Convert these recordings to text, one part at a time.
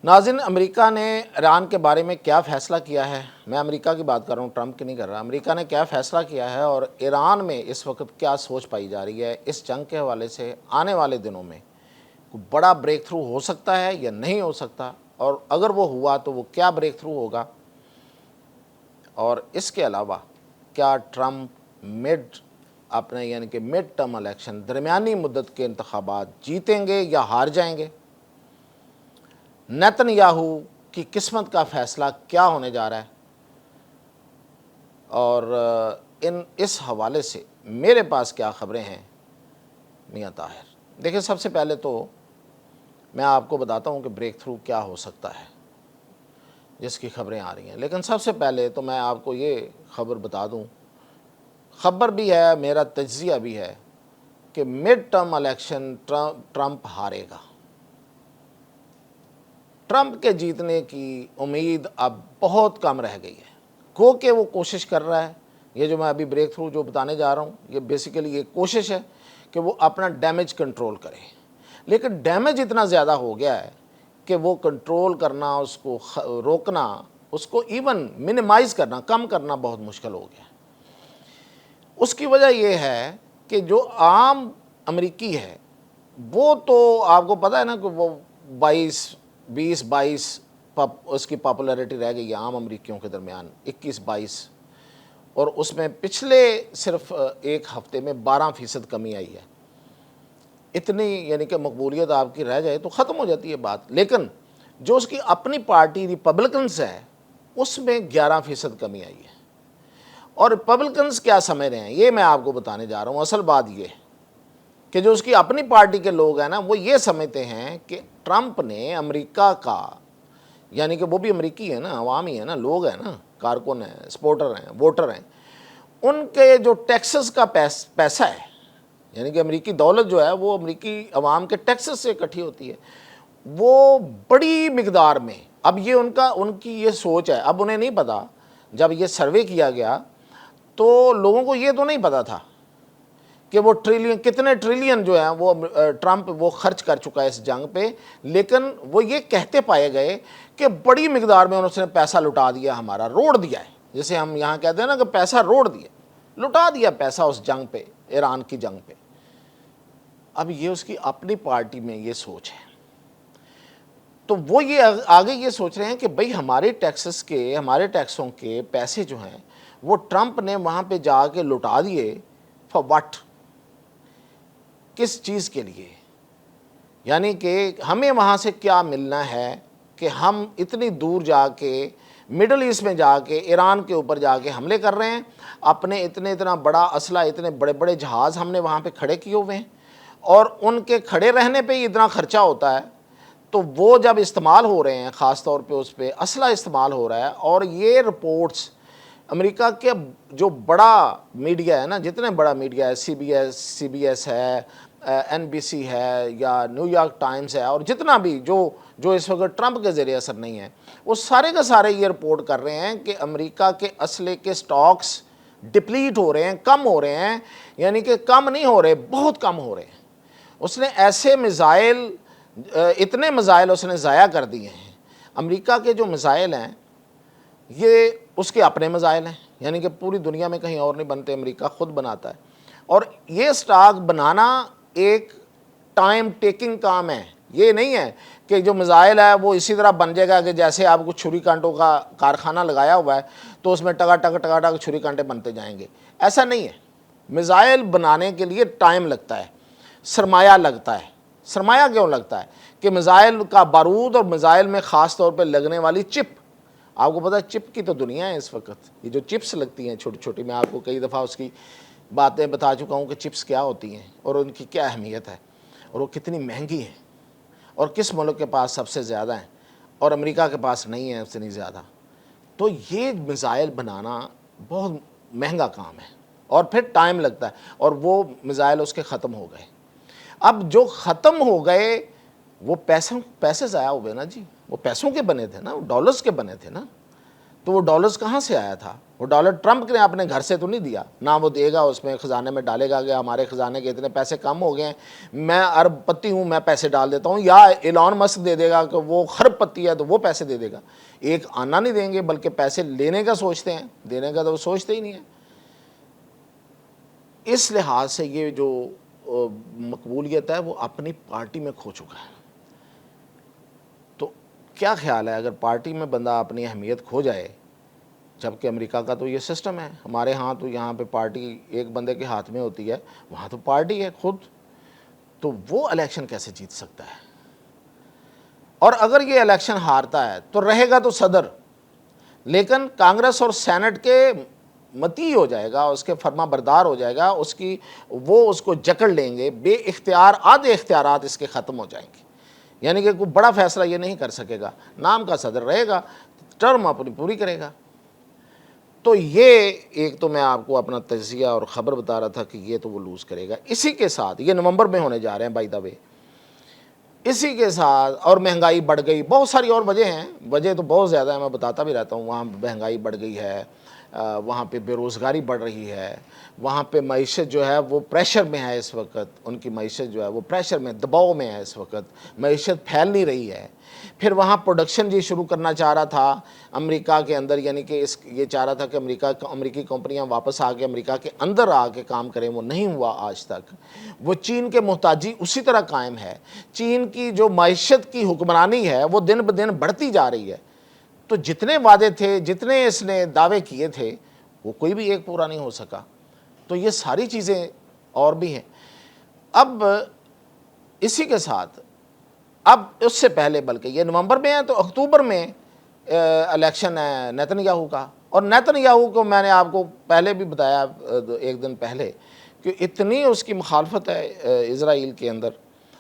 ناظرین، امریکہ نے ایران کے بارے میں کیا فیصلہ کیا ہے؟ میں امریکہ کی بات کر رہا ہوں، ٹرمپ کی نہیں کر رہا۔ امریکہ نے کیا فیصلہ کیا ہے اور ایران میں اس وقت کیا سوچ پائی جا رہی ہے اس جنگ کے حوالے سے؟ آنے والے دنوں میں کوئی بڑا بریک تھرو ہو سکتا ہے یا نہیں ہو سکتا، اور اگر وہ ہوا تو وہ کیا بریک تھرو ہوگا؟ اور اس کے علاوہ کیا ٹرمپ یعنی کہ مڈ ٹرم الیکشن، درمیانی مدت کے انتخابات جیتیں گے یا ہار جائیں گے؟ نیتن یاہو کی قسمت کا فیصلہ کیا ہونے جا رہا ہے؟ اور اس حوالے سے میرے پاس کیا خبریں ہیں میاں طاہر؟ دیکھیں، سب سے پہلے تو میں آپ کو بتاتا ہوں کہ بریک تھرو کیا ہو سکتا ہے جس کی خبریں آ رہی ہیں، لیکن سب سے پہلے تو میں آپ کو یہ خبر بتا دوں، خبر بھی ہے، میرا تجزیہ بھی ہے کہ مڈ ٹرم الیکشن ٹرمپ ہارے گا۔ ٹرمپ کے جیتنے کی امید اب بہت کم رہ گئی ہے، گو کہ وہ کوشش کر رہا ہے۔ یہ جو میں ابھی بریک تھرو جو بتانے جا رہا ہوں، یہ بیسیکلی یہ کوشش ہے کہ وہ اپنا ڈیمیج کنٹرول کرے، لیکن ڈیمیج اتنا زیادہ ہو گیا ہے کہ وہ کنٹرول کرنا، اس کو روکنا، اس کو ایون منیمائز کرنا، کم کرنا بہت مشکل ہو گیا ہے۔ اس کی وجہ یہ ہے کہ جو عام امریکی ہے وہ تو آپ کو پتہ ہے نا کہ وہ 20-22 اس کی پاپولیرٹی رہ گئی ہے عام امریکیوں کے درمیان، 21-22، اور اس میں پچھلے صرف ایک ہفتے میں 12% کمی آئی ہے۔ اتنی یعنی کہ مقبولیت آپ کی رہ جائے تو ختم ہو جاتی ہے بات، لیکن جو اس کی اپنی پارٹی ریپبلکنز ہے اس میں 11% کمی آئی ہے۔ اور ریپبلکنز کیا سمجھ رہے ہیں یہ میں آپ کو بتانے جا رہا ہوں۔ اصل بات یہ کہ جو اس کی اپنی پارٹی کے لوگ ہیں نا، وہ یہ سمجھتے ہیں کہ ٹرمپ نے امریکہ کا، یعنی کہ وہ بھی امریکی ہے نا، عوامی ہے نا، لوگ ہیں نا، کارکن ہیں، سپورٹر ہیں، ووٹر ہیں، ان کے جو ٹیکسز کا پیسہ ہے، یعنی کہ امریکی دولت جو ہے وہ امریکی عوام کے ٹیکسز سے اکٹھی ہوتی ہے، وہ بڑی مقدار میں، اب یہ ان کی یہ سوچ ہے۔ اب انہیں نہیں پتا، جب یہ سروے کیا گیا تو لوگوں کو یہ تو نہیں پتا تھا کہ وہ کتنے ٹریلین جو ہیں وہ ٹرمپ وہ خرچ کر چکا ہے اس جنگ پہ، لیکن وہ یہ کہتے پائے گئے کہ بڑی مقدار میں اس نے پیسہ لٹا دیا، ہمارا روڑ دیا ہے، جسے ہم یہاں کہتے ہیں نا کہ پیسہ روڑ دیا، لٹا دیا پیسہ اس جنگ پہ، ایران کی جنگ پہ۔ اب یہ اس کی اپنی پارٹی میں یہ سوچ ہے، تو وہ یہ آگے یہ سوچ رہے ہیں کہ بھئی ہمارے ٹیکسوں کے پیسے جو ہیں وہ ٹرمپ نے وہاں پہ جا کے لٹا دیے، فار واٹ، کس چیز کے لیے؟ یعنی کہ ہمیں وہاں سے کیا ملنا ہے کہ ہم اتنی دور جا کے مڈل ایسٹ میں جا کے ایران کے اوپر جا کے حملے کر رہے ہیں، اپنے اتنا بڑا اسلحہ، اتنے بڑے بڑے جہاز ہم نے وہاں پہ کھڑے کیے ہوئے ہیں، اور ان کے کھڑے رہنے پہ ہی اتنا خرچہ ہوتا ہے، تو وہ جب استعمال ہو رہے ہیں، خاص طور پہ اس پہ اسلحہ استعمال ہو رہا ہے، اور یہ رپورٹس امریکہ کے جو بڑا میڈیا ہے نا، جتنے بڑا میڈیا ہے، سی بی ایس ہے، NBC ہے، یا نیو یارک ٹائمز ہے، اور جتنا بھی جو اس وقت ٹرمپ کے زیر اثر نہیں ہے، وہ سارے کے سارے یہ رپورٹ کر رہے ہیں کہ امریکہ کے اسلحے کے سٹاکس ڈپلیٹ ہو رہے ہیں، کم ہو رہے ہیں، یعنی کہ کم نہیں ہو رہے، بہت کم ہو رہے ہیں۔ اس نے ایسے میزائل، اتنے میزائل اس نے ضائع کر دیے ہیں۔ امریکہ کے جو میزائل ہیں یہ اس کے اپنے میزائل ہیں، یعنی کہ پوری دنیا میں کہیں اور نہیں بنتے، امریکہ خود بناتا ہے، اور یہ سٹاک بنانا ایک ٹائم ٹیکنگ کام ہے۔ یہ نہیں ہے کہ جو میزائل ہے وہ اسی طرح بن جائے گا کہ جیسے آپ کو چھری کانٹوں کا کارخانہ لگایا ہوا ہے تو اس میں ٹگا ٹگ چھری کانٹے بنتے جائیں گے، ایسا نہیں ہے۔ میزائل بنانے کے لیے ٹائم لگتا ہے، سرمایہ لگتا ہے۔ سرمایہ کیوں لگتا ہے؟ کہ میزائل کا بارود اور میزائل میں خاص طور پہ لگنے والی چپ، آپ کو پتہ ہے چپ کی تو دنیا ہے اس وقت، یہ جو چپس لگتی ہیں چھوٹی چھوٹی، میں آپ کو کئی دفعہ اس کی باتیں بتا چکا ہوں کہ چپس کیا ہوتی ہیں اور ان کی کیا اہمیت ہے، اور وہ کتنی مہنگی ہیں، اور کس ملک کے پاس سب سے زیادہ ہیں، اور امریکہ کے پاس نہیں ہے اتنی زیادہ۔ تو یہ میزائل بنانا بہت مہنگا کام ہے، اور پھر ٹائم لگتا ہے، اور وہ میزائل اس کے ختم ہو گئے۔ اب جو ختم ہو گئے وہ پیسے ضائع ہو گئے نا جی، وہ پیسوں کے بنے تھے نا، وہ ڈالرز کے بنے تھے نا، تو وہ ڈالرز کہاں سے آیا تھا؟ وہ ڈالر ٹرمپ نے اپنے گھر سے تو نہیں دیا، نہ وہ دے گا، اس میں خزانے میں ڈالے گا کہ ہمارے خزانے کے اتنے پیسے کم ہو گئے ہیں، میں ارب پتی ہوں، میں پیسے ڈال دیتا ہوں، یا ایلان مسک دے دے گا کہ وہ خرب پتی ہے تو وہ پیسے دے دے گا۔ ایک آنا نہیں دیں گے، بلکہ پیسے لینے کا سوچتے ہیں، دینے کا تو وہ سوچتے ہی نہیں ہیں۔ اس لحاظ سے یہ جو مقبولیت ہے وہ اپنی پارٹی میں کھو چکا ہے۔ تو کیا خیال ہے اگر پارٹی میں بندہ اپنی اہمیت کھو جائے، جبکہ امریکہ کا تو یہ سسٹم ہے، ہمارے ہاں تو یہاں پہ پارٹی ایک بندے کے ہاتھ میں ہوتی ہے، وہاں تو پارٹی ہے خود، تو وہ الیکشن کیسے جیت سکتا ہے؟ اور اگر یہ الیکشن ہارتا ہے تو رہے گا تو صدر، لیکن کانگریس اور سینٹ کے متی ہو جائے گا، اس کے فرما بردار ہو جائے گا، وہ اس کو جکڑ لیں گے، بے اختیار آدھے اختیارات اس کے ختم ہو جائیں گے، یعنی کہ کوئی بڑا فیصلہ یہ نہیں کر سکے گا، نام کا صدر رہے گا، ٹرم اپنی پوری کرے گا۔ تو یہ ایک تو میں آپ کو اپنا تجزیہ اور خبر بتا رہا تھا کہ یہ تو وہ لوز کرے گا۔ اسی کے ساتھ یہ نومبر میں ہونے جا رہے ہیں بائی دا وے، اسی کے ساتھ اور مہنگائی بڑھ گئی، بہت ساری اور وجہ ہیں، وجہ تو بہت زیادہ ہیں، میں بتاتا بھی رہتا ہوں، وہاں مہنگائی بڑھ گئی ہے، وہاں پہ بے روزگاری بڑھ رہی ہے، وہاں پہ معیشت جو ہے وہ پریشر میں ہے اس وقت، ان کی معیشت جو ہے وہ پریشر میں، دباؤ میں ہے اس وقت، معیشت پھیل نہیں رہی ہے۔ پھر وہاں پروڈکشن جی شروع کرنا چاہ رہا تھا امریکہ کے اندر، یعنی کہ یہ چاہ رہا تھا کہ امریکی کمپنیاں واپس آ کے امریکہ کے اندر آ کے کام کریں، وہ نہیں ہوا آج تک۔ وہ چین کے محتاجی اسی طرح قائم ہے، چین کی جو معیشت کی حکمرانی ہے وہ دن بدن بڑھتی جا رہی ہے۔ تو جتنے وعدے تھے، جتنے اس نے دعوے کیے تھے، وہ کوئی بھی ایک پورا نہیں ہو سکا۔ تو یہ ساری چیزیں اور بھی ہیں۔ اب اسی کے ساتھ اب اس سے پہلے، بلکہ یہ نومبر میں ہے تو اکتوبر میں الیکشن ہے نیتن یاہو کا، اور نیتن یاہو کو میں نے آپ کو پہلے بھی بتایا ایک دن پہلے کہ اتنی اس کی مخالفت ہے اسرائیل کے اندر،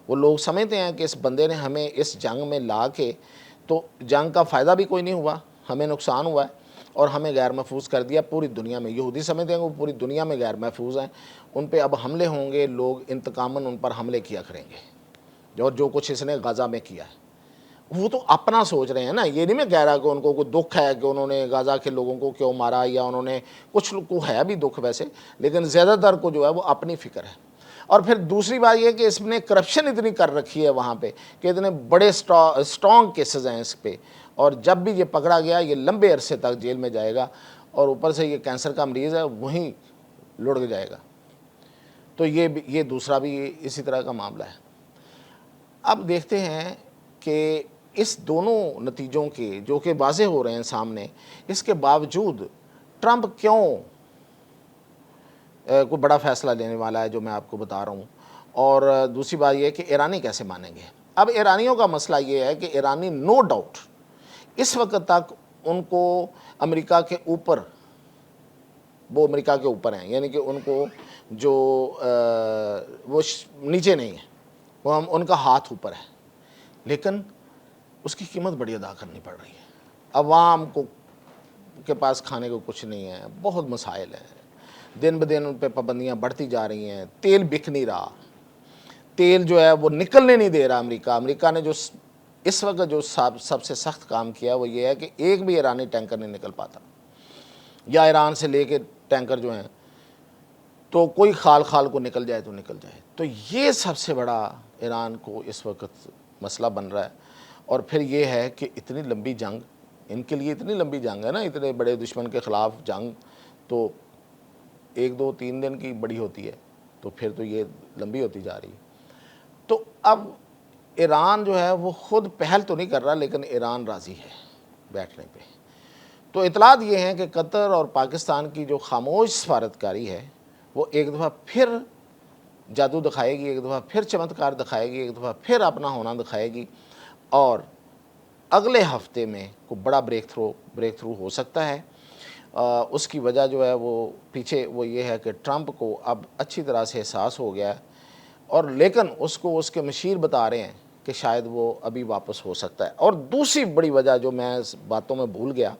وہ لوگ سمجھتے ہیں کہ اس بندے نے ہمیں اس جنگ میں لا کے، تو جنگ کا فائدہ بھی کوئی نہیں ہوا، ہمیں نقصان ہوا ہے اور ہمیں غیر محفوظ کر دیا پوری دنیا میں۔ یہودی سمجھتے ہیں کہ وہ پوری دنیا میں غیر محفوظ ہیں، ان پہ اب حملے ہوں گے، لوگ انتقاماً ان پر حملے کیا کریں گے، اور جو کچھ اس نے غزہ میں کیا ہے وہ تو اپنا سوچ رہے ہیں نا۔ یہ نہیں میں کہہ رہا کہ ان کو کوئی دکھ ہے کہ انہوں نے غزہ کے لوگوں کو کیوں مارا، یا انہوں نے کچھ لوگ کو ہے بھی دکھ ویسے، لیکن زیادہ تر کو جو ہے وہ اپنی فکر ہے۔ اور پھر دوسری بات یہ کہ اس نے کرپشن اتنی کر رکھی ہے وہاں پہ کہ اتنے بڑے اسٹرانگ کیسز ہیں اس پہ، اور جب بھی یہ پکڑا گیا یہ لمبے عرصے تک جیل میں جائے گا، اور اوپر سے یہ کینسر کا مریض ہے وہیں لڑ جائے گا۔ تو یہ دوسرا بھی اسی طرح کا معاملہ ہے۔ اب دیکھتے ہیں کہ اس دونوں نتیجوں کے جو کہ واضح ہو رہے ہیں سامنے، اس کے باوجود ٹرمپ کیوں کوئی بڑا فیصلہ لینے والا ہے جو میں آپ کو بتا رہا ہوں، اور دوسری بات یہ ہے کہ ایرانی کیسے مانیں گے۔ اب ایرانیوں کا مسئلہ یہ ہے کہ ایرانی نو ڈاؤٹ اس وقت تک ان کو امریکہ کے اوپر، وہ امریکہ کے اوپر ہیں، یعنی کہ ان کو جو وہ نیچے نہیں ہے، وہ ان کا ہاتھ اوپر ہے، لیکن اس کی قیمت بڑی ادا کرنی پڑ رہی ہے۔ عوام کے پاس کھانے کو کچھ نہیں ہے، بہت مسائل ہیں، دن بدن ان پہ پابندیاں بڑھتی جا رہی ہیں، تیل بک نہیں رہا، تیل جو ہے وہ نکلنے نہیں دے رہا امریکہ نے جو اس وقت جو سب سے سخت کام کیا وہ یہ ہے کہ ایک بھی ایرانی ٹینکر نہیں نکل پاتا، یا ایران سے لے کے ٹینکر جو ہیں تو کوئی خال کو نکل جائے تو نکل جائے۔ تو یہ سب سے بڑا ایران کو اس وقت مسئلہ بن رہا ہے۔ اور پھر یہ ہے کہ اتنی لمبی جنگ، ان کے لیے اتنی لمبی جنگ ہے نا، اتنے بڑے دشمن کے خلاف جنگ تو 1 2 3 دن کی بڑی ہوتی ہے، تو پھر تو یہ لمبی ہوتی جا رہی ہے۔ تو اب ایران جو ہے وہ خود پہل تو نہیں کر رہا، لیکن ایران راضی ہے بیٹھنے پہ۔ تو اطلاعات یہ ہیں کہ قطر اور پاکستان کی جو خاموش سفارتکاری ہے وہ ایک دفعہ پھر جادو دکھائے گی، ایک دفعہ پھر چمتکار دکھائے گی، ایک دفعہ پھر اپنا ہونا دکھائے گی، اور اگلے ہفتے میں کوئی بڑا بریک تھرو ہو سکتا ہے۔ اس کی وجہ جو ہے وہ پیچھے وہ یہ ہے کہ ٹرمپ کو اب اچھی طرح سے احساس ہو گیا ہے، اور لیکن اس کو اس کے مشیر بتا رہے ہیں کہ شاید وہ ابھی واپس ہو سکتا ہے۔ اور دوسری بڑی وجہ جو میں اس باتوں میں بھول گیا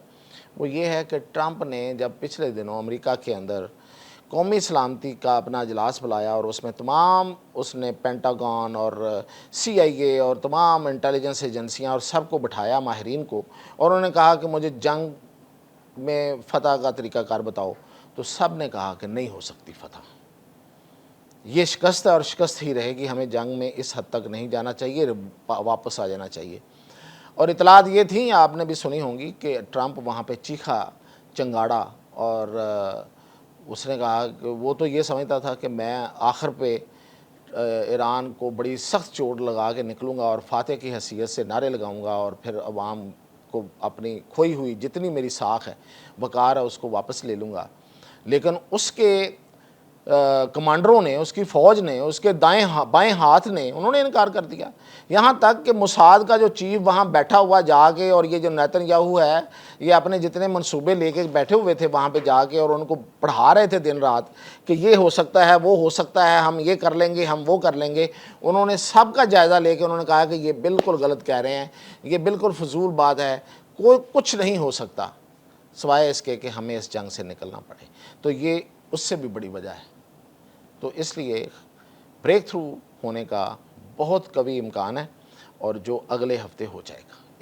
وہ یہ ہے کہ ٹرمپ نے جب پچھلے دنوں امریکہ کے اندر قومی سلامتی کا اپنا اجلاس بلایا، اور اس میں تمام اس نے پینٹاگون اور CIA اور تمام انٹیلیجنس ایجنسیاں اور سب کو بٹھایا، ماہرین کو، اور انہوں نے کہا کہ مجھے جنگ میں فتح کا طریقہ کار بتاؤ، تو سب نے کہا کہ نہیں ہو سکتی فتح، یہ شکست اور شکست ہی رہے گی، ہمیں جنگ میں اس حد تک نہیں جانا چاہیے، واپس آ جانا چاہیے۔ اور اطلاعات یہ تھیں، آپ نے بھی سنی ہوں گی، کہ ٹرمپ وہاں پہ چیخا چنگاڑا، اور اس نے کہا کہ وہ تو یہ سمجھتا تھا کہ میں آخر پہ ایران کو بڑی سخت چوٹ لگا کے نکلوں گا اور فاتح کی حیثیت سے نعرے لگاؤں گا، اور پھر عوام کو اپنی کھوئی ہوئی جتنی میری ساکھ ہے، وقار ہے، اس کو واپس لے لوں گا۔ لیکن اس کے کمانڈروں نے، اس کی فوج نے، اس کے بائیں ہاتھ نے، انہوں نے انکار کر دیا۔ یہاں تک کہ موساد کا جو چیف وہاں بیٹھا ہوا جا کے، اور یہ جو نیتن یاہو ہے، یہ اپنے جتنے منصوبے لے کے بیٹھے ہوئے تھے وہاں پہ جا کے، اور ان کو پڑھا رہے تھے دن رات کہ یہ ہو سکتا ہے، وہ ہو سکتا ہے، ہم یہ کر لیں گے، ہم وہ کر لیں گے۔ انہوں نے سب کا جائزہ لے کے انہوں نے کہا کہ یہ بالکل غلط کہہ رہے ہیں، یہ بالکل فضول بات ہے، کوئی کچھ نہیں ہو سکتا سوائے اس کے کہ ہمیں اس جنگ سے نکلنا پڑے۔ تو یہ اس سے بھی بڑی وجہ ہے۔ تو اس لیے بریک تھرو ہونے کا بہت قوی امکان ہے، اور جو اگلے ہفتے ہو جائے گا۔